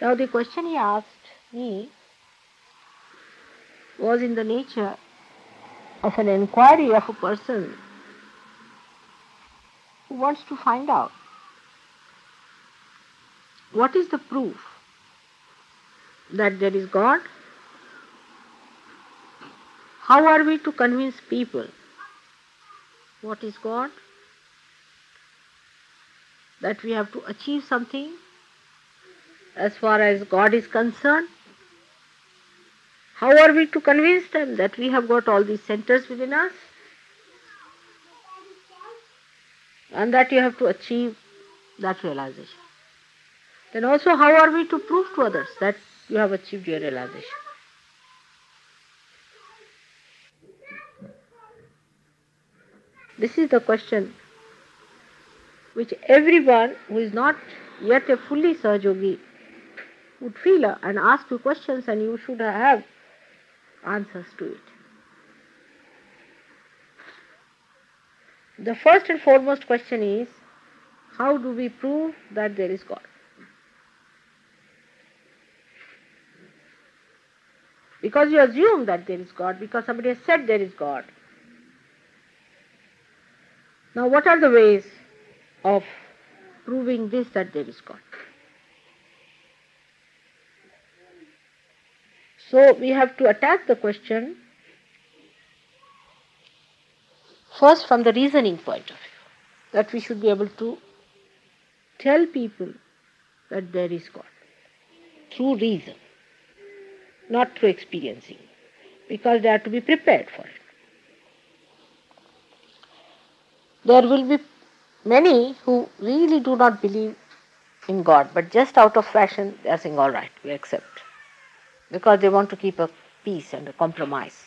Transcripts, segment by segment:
Now the question he asked me was in the nature of an inquiry of a person who wants to find out what is the proof that there is God. How are we to convince people what is God? That we have to achieve something as far as God is concerned. How are we to convince them that we have got all these centers within us and that you have to achieve that realization? Then also, how are we to prove to others that you have achieved your realization? This is the question which everyone who is not yet a fully Sahajogi would feel and ask you questions, and you should have answers to it. The first and foremost question is, how do we prove that there is God? Because you assume that there is God, because somebody has said there is God. Now, what are the ways of proving this, that there is God? So, we have to attack the question first from the reasoning point of view, that we should be able to tell people that there is God through reason, not through experiencing, because they have to be prepared for it. There will be many who really do not believe in God, but just out of fashion they are saying, all right, we accept, because they want to keep a peace and a compromise.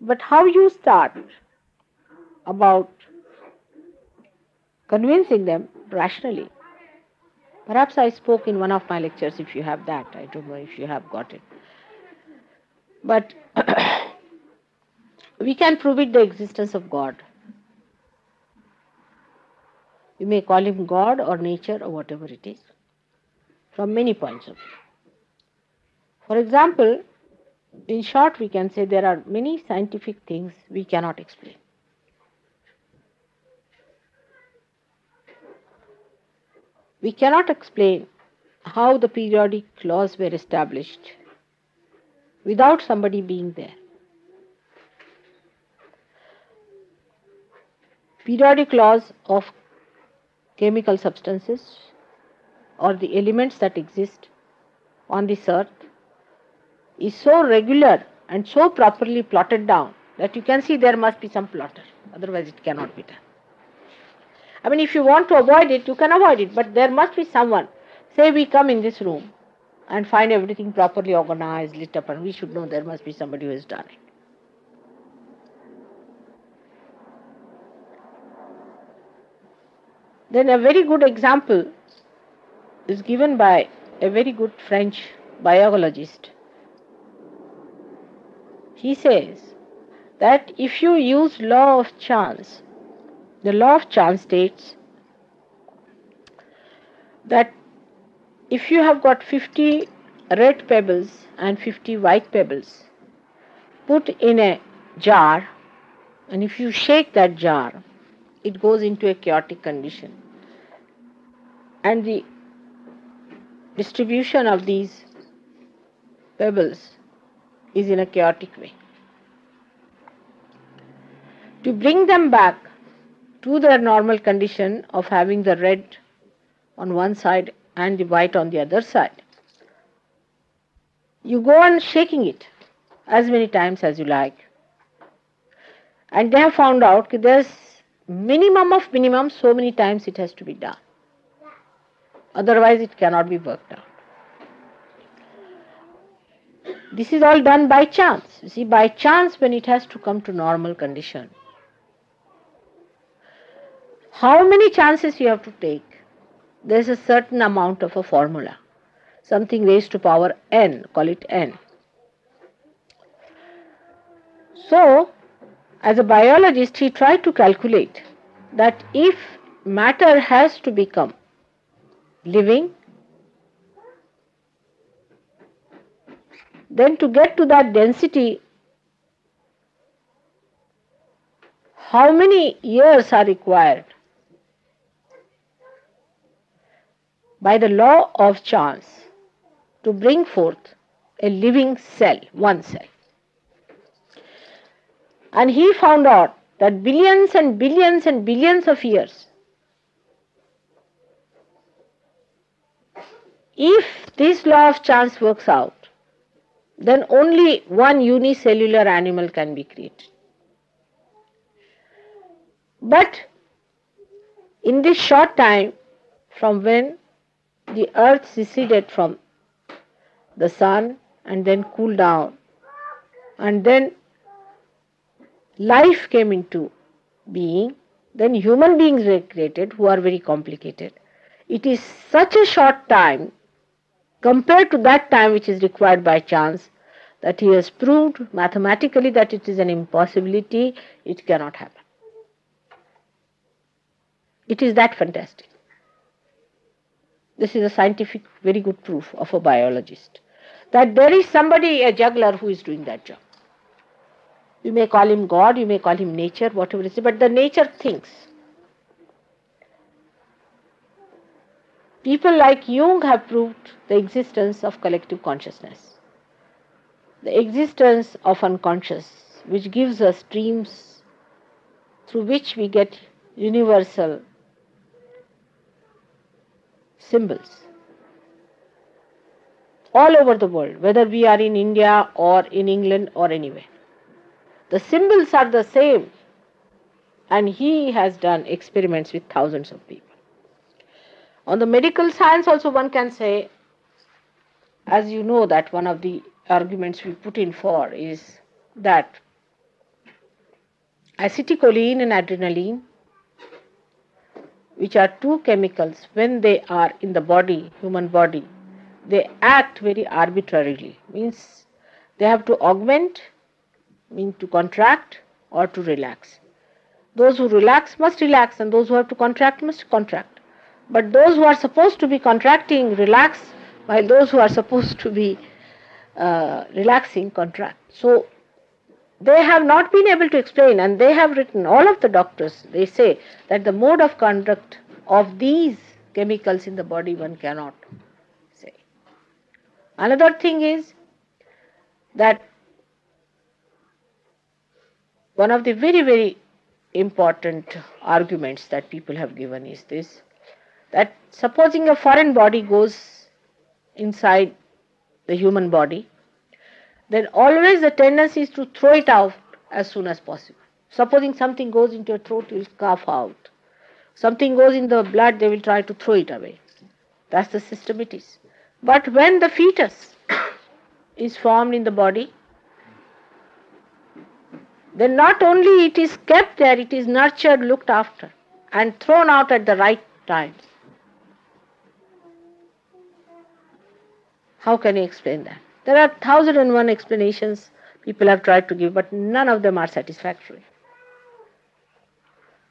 But how you start about convincing them rationally? Perhaps I spoke in one of my lectures, if you have that. I don't know if you have got it. But we can prove it, the existence of God. You may call him God or nature or whatever it is, from many points of view. For example, in short, we can say there are many scientific things we cannot explain. We cannot explain how the periodic laws were established without somebody being there. Periodic laws of chemical substances or the elements that exist on this earth is so regular and so properly plotted down that you can see there must be some plotter, otherwise it cannot be done. I mean, if you want to avoid it, you can avoid it, but there must be someone. Say we come in this room and find everything properly organized, lit up, and we should know there must be somebody who has done it. Then a very good example is given by a very good French biologist. He says that if you use law of chance, the law of chance states that if you have got 50 red pebbles and 50 white pebbles put in a jar, and if you shake that jar, it goes into a chaotic condition, and the distribution of these pebbles is in a chaotic way. To bring them back to their normal condition of having the red on one side and the white on the other side, you go on shaking it as many times as you like. And they have found out that there's minimum of minimum, so many times it has to be done. Otherwise it cannot be worked out. This is all done by chance. You see, by chance when it has to come to normal condition. How many chances you have to take? There's a certain amount of a formula. Something raised to power n, call it n. So, as a biologist, he tried to calculate that if matter has to become living, then to get to that density, how many years are required? By the law of chance, to bring forth a living cell, one cell. And he found out that billions and billions and billions of years, if this law of chance works out, then only one unicellular animal can be created. But in this short time, from when the earth seceded from the sun and then cooled down, and then life came into being, then human beings were created who are very complicated. It is such a short time compared to that time which is required by chance that he has proved mathematically that it is an impossibility, it cannot happen. It is that fantastic. This is a scientific, very good proof of a biologist, that there is somebody, a juggler, who is doing that job. You may call him God, you may call him nature, whatever it is, but the nature thinks. People like Jung have proved the existence of collective consciousness, the existence of unconscious, which gives us dreams through which we get universal symbols all over the world, whether we are in India or in England or anywhere. The symbols are the same, and he has done experiments with thousands of people. On the medical science also one can say, as you know, that one of the arguments we put in for is that acetylcholine and adrenaline, which are two chemicals, when they are in the body, human body, they act very arbitrarily. Means they have to augment, mean to contract or to relax. Those who relax must relax, and those who have to contract must contract. But those who are supposed to be contracting relax, while those who are supposed to be relaxing contract. So they have not been able to explain, and they have written, all of the doctors, they say that the mode of conduct of these chemicals in the body one cannot say. Another thing is that one of the very, very important arguments that people have given is this, that supposing a foreign body goes inside the human body, then always the tendency is to throw it out as soon as possible. Supposing something goes into your throat, you will cough out. Something goes in the blood, they will try to throw it away. That's the system it is. But when the fetus is formed in the body, then not only it is kept there, it is nurtured, looked after, and thrown out at the right times. How can you explain that? There are 1,001 explanations people have tried to give, but none of them are satisfactory.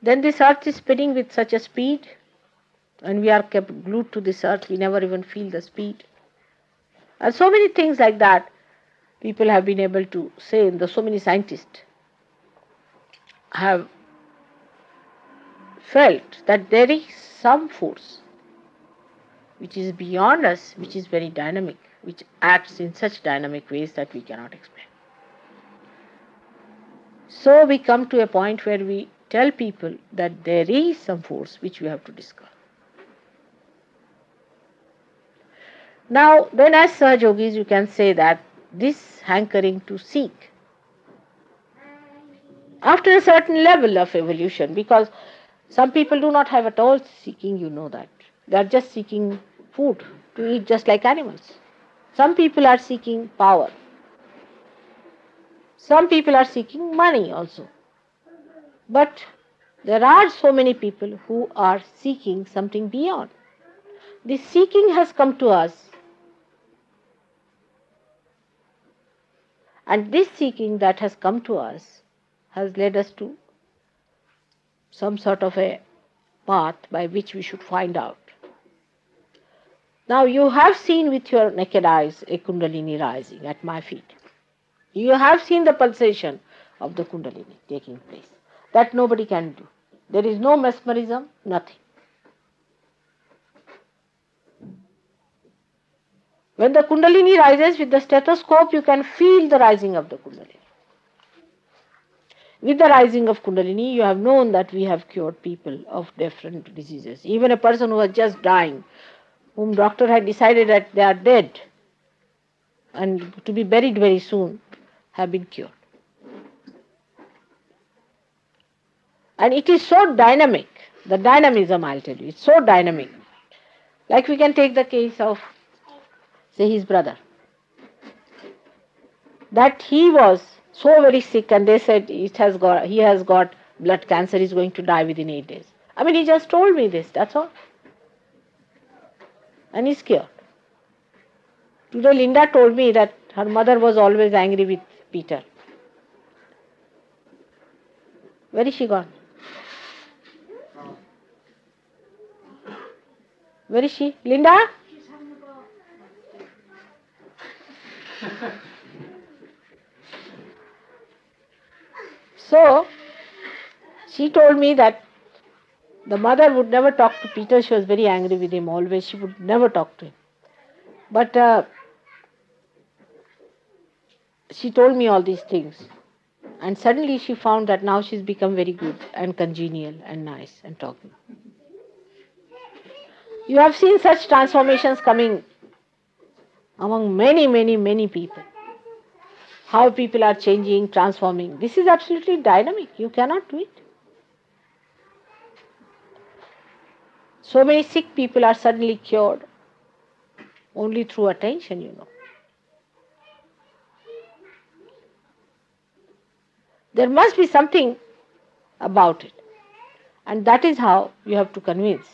Then this earth is spinning with such a speed, and we are kept glued to this earth, we never even feel the speed. And so many things like that people have been able to say, and so many scientists have felt that there is some force which is beyond us, which is very dynamic, which acts in such dynamic ways that we cannot explain. So we come to a point where we tell people that there is some force which we have to discover. Now, then as Sahaja Yogis, you can say that this hankering to seek, after a certain level of evolution, because some people do not have at all seeking, you know that. They are just seeking food to eat just like animals. Some people are seeking power. Some people are seeking money also. But there are so many people who are seeking something beyond. This seeking has come to us. And this seeking that has come to us has led us to some sort of a path by which we should find out. Now you have seen with your naked eyes a Kundalini rising at my feet. You have seen the pulsation of the Kundalini taking place. That nobody can do. There is no mesmerism, nothing. When the Kundalini rises with the stethoscope, you can feel the rising of the Kundalini. With the rising of Kundalini, you have known that we have cured people of different diseases. Even a person who was just dying, whom doctor had decided that they are dead and to be buried very soon, have been cured. And it is so dynamic, the dynamism I'll tell you, it's so dynamic. Like we can take the case of, say, his brother. That he was so very sick and they said he has got blood cancer, he's going to die within 8 days. I mean, he just told me this, that's all. And he's cured. Today Linda told me that her mother was always angry with Peter. Where is she gone? Where is she? Linda? So, she told me that the mother would never talk to Peter. She was very angry with him always. She would never talk to him. But she told me all these things. And suddenly she found that now she's become very good and congenial and nice and talking. You have seen such transformations coming among many, many, many people. How people are changing, transforming. This is absolutely dynamic. You cannot do it. So many sick people are suddenly cured only through attention, you know. There must be something about it. And that is how you have to convince.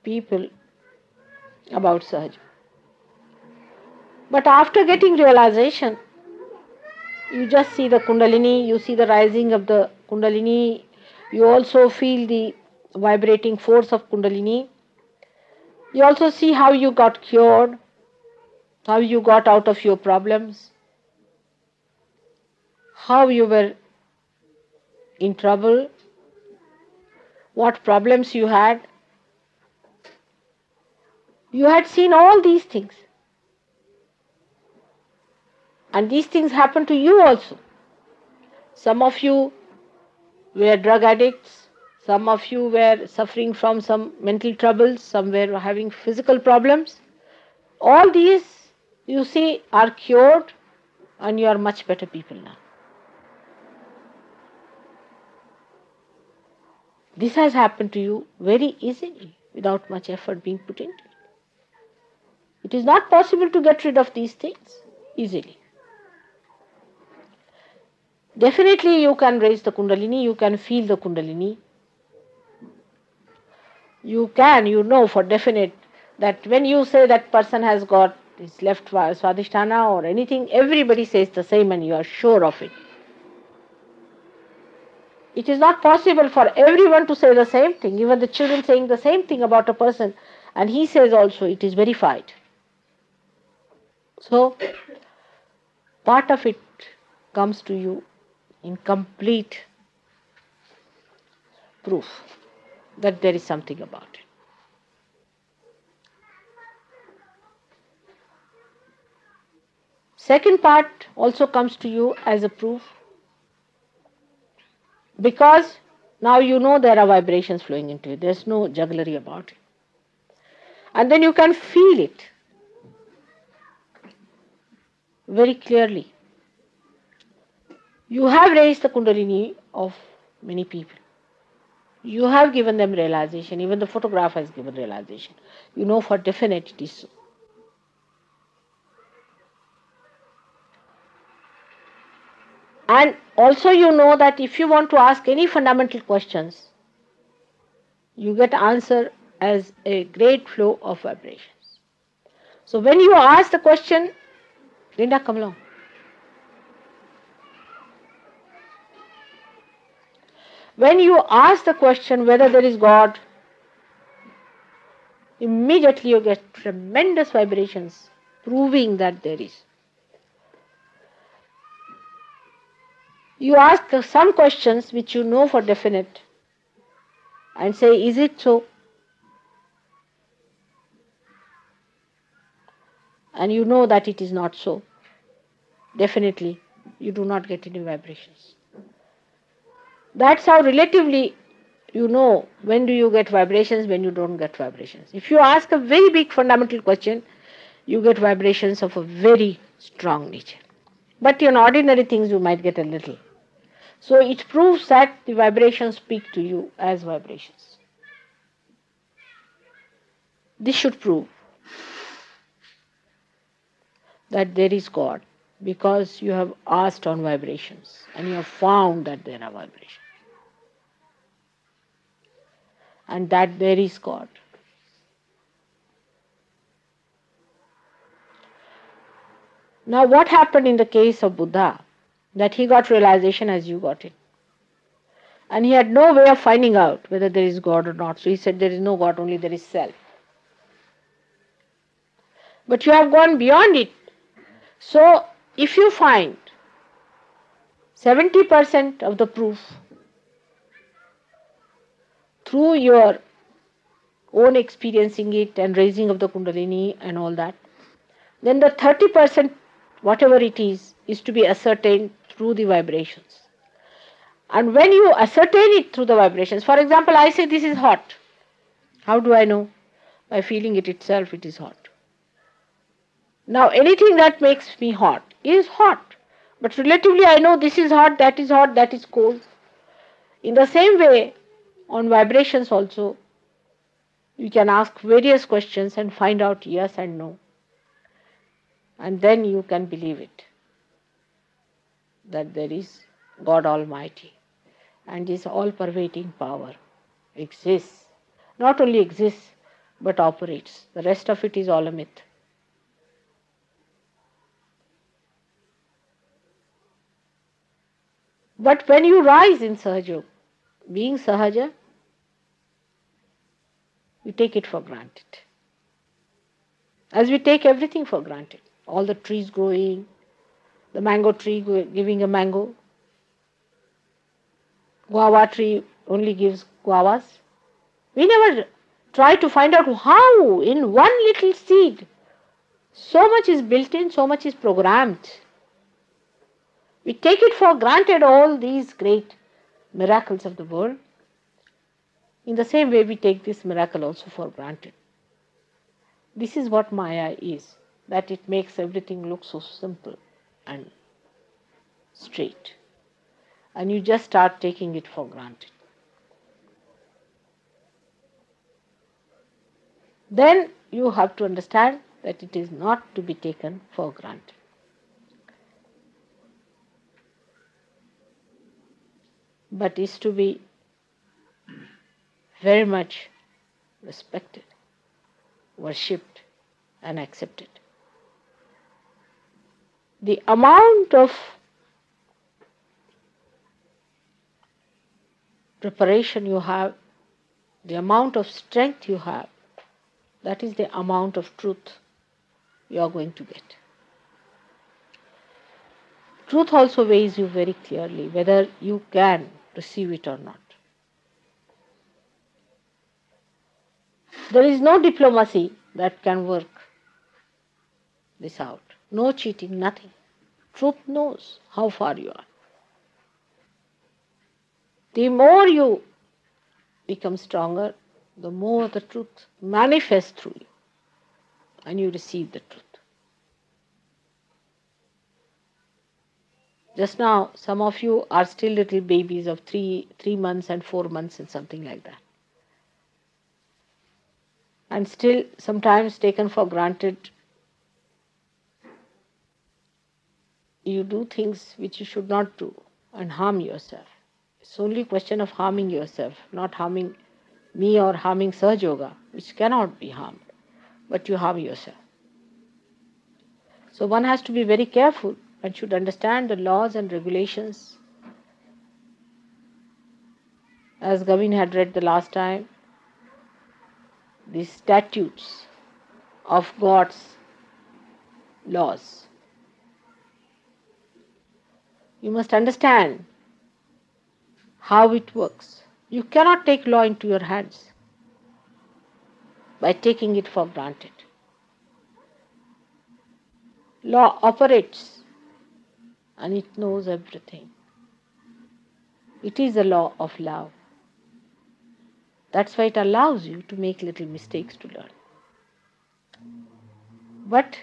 People about Sahaja. But after getting realization, you just see the Kundalini, you see the rising of the Kundalini, you also feel the vibrating force of Kundalini. You also see how you got cured, how you got out of your problems, how you were in trouble, what problems you had. You had seen all these things. And these things happened to you also. Some of you were drug addicts, some of you were suffering from some mental troubles, some were having physical problems. All these, you see, are cured and you are much better people now. This has happened to you very easily, without much effort being put into it. It is not possible to get rid of these things easily. Definitely you can raise the Kundalini, you can feel the Kundalini. You know for definite that when you say that person has got his left Swadhisthana or anything, everybody says the same and you are sure of it. It is not possible for everyone to say the same thing, even the children saying the same thing about a person, and he says also it is verified. So, part of it comes to you in complete proof that there is something about it. Second part also comes to you as a proof, because now you know there are vibrations flowing into it. There's no jugglery about it. And then you can feel it very clearly. You have raised the Kundalini of many people. You have given them realization. Even the photograph has given realization. You know for definite it is so. And also you know that if you want to ask any fundamental questions, you get answer as a great flow of vibrations. So when you ask the question, Linda, come along. When you ask the question whether there is God, immediately you get tremendous vibrations proving that there is. You ask some questions which you know for definite and say, is it so? And you know that it is not so. Definitely, you do not get any vibrations. That's how relatively you know when do you get vibrations, when you don't get vibrations. If you ask a very big fundamental question, you get vibrations of a very strong nature. But in ordinary things you might get a little. So it proves that the vibrations speak to you as vibrations. This should prove that there is God because you have asked on vibrations and you have found that there are vibrations. And that there is God. Now what happened in the case of Buddha? That he got realization as you got it. And he had no way of finding out whether there is God or not. So he said there is no God, only there is self. But you have gone beyond it. So if you find 70% of the proof through your own experiencing it and raising of the Kundalini and all that, then the 30%, whatever it is to be ascertained through the vibrations. And when you ascertain it through the vibrations, for example, I say this is hot. How do I know? By feeling it itself, it is hot. Now, anything that makes me hot is hot. But relatively, I know this is hot, that is cold. In the same way, on vibrations also, you can ask various questions and find out yes and no. And then you can believe it, that there is God Almighty. And this all-pervading power exists. Not only exists, but operates. The rest of it is all a myth. But when you rise in Sahaja, being Sahaja, you take it for granted. As we take everything for granted. All the trees growing, the mango tree giving a mango, guava tree only gives guavas. We never try to find out how in one little seed so much is built in, so much is programmed. We take it for granted, all these great miracles of the world. In the same way, we take this miracle also for granted. This is what Maya is, that it makes everything look so simple and straight. And you just start taking it for granted. Then you have to understand that it is not to be taken for granted. But is to be very much respected, worshipped and accepted. The amount of preparation you have, the amount of strength you have, that is the amount of truth you are going to get. Truth also weighs you very clearly whether you can receive it or not. There is no diplomacy that can work this out. No cheating, nothing. Truth knows how far you are. The more you become stronger, the more the truth manifests through you and you receive the truth. Just now, some of you are still little babies of 3 months and 4 months and something like that. And still sometimes taken for granted. You do things which you should not do and harm yourself. It's only a question of harming yourself, not harming me or harming Sahaja Yoga, which cannot be harmed, but you harm yourself. So one has to be very careful and should understand the laws and regulations as Gavin had read the last time, the statutes of God's laws. You must understand how it works. You cannot take law into your hands by taking it for granted. Law operates and it knows everything. It is a law of love. That's why it allows you to make little mistakes to learn. But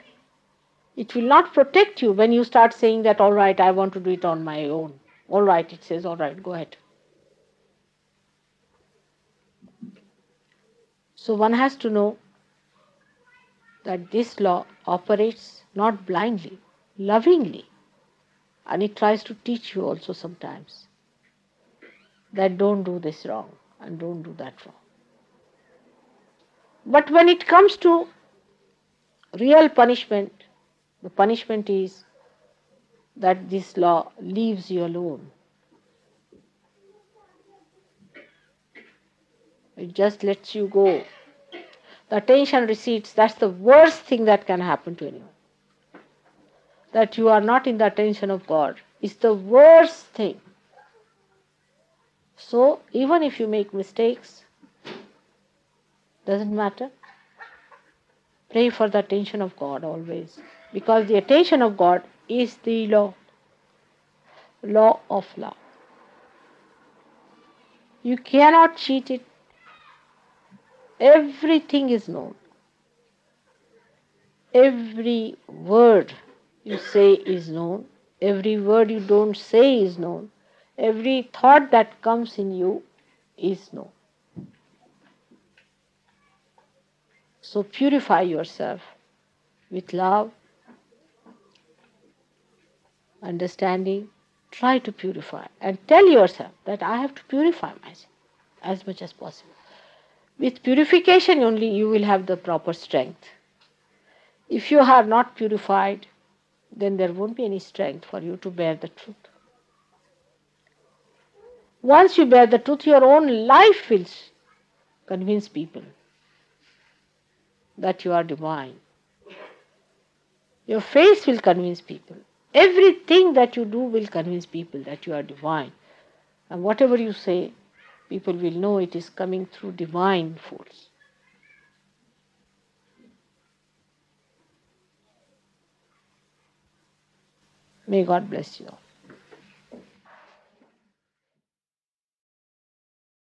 it will not protect you when you start saying that, all right, I want to do it on my own. All right, it says, all right, go ahead. So one has to know that this law operates not blindly, lovingly. And it tries to teach you also sometimes that don't do this wrong and don't do that wrong. But when it comes to real punishment, the punishment is that this law leaves you alone. It just lets you go. The attention recedes. That's the worst thing that can happen to anyone. That you are not in the attention of God is the worst thing. So even if you make mistakes, doesn't matter. Pray for the attention of God always. Because the attention of God is the law of love. You cannot cheat it. Everything is known. Every word you say is known. Every word you don't say is known. Every thought that comes in you is known. So purify yourself with love, understanding. Try to purify and tell yourself that I have to purify myself as much as possible. With purification only you will have the proper strength. If you are not purified, then there won't be any strength for you to bear the truth. Once you bear the truth, your own life will convince people that you are divine. Your face will convince people. Everything that you do will convince people that you are divine. And whatever you say, people will know it is coming through divine force. May God bless you all.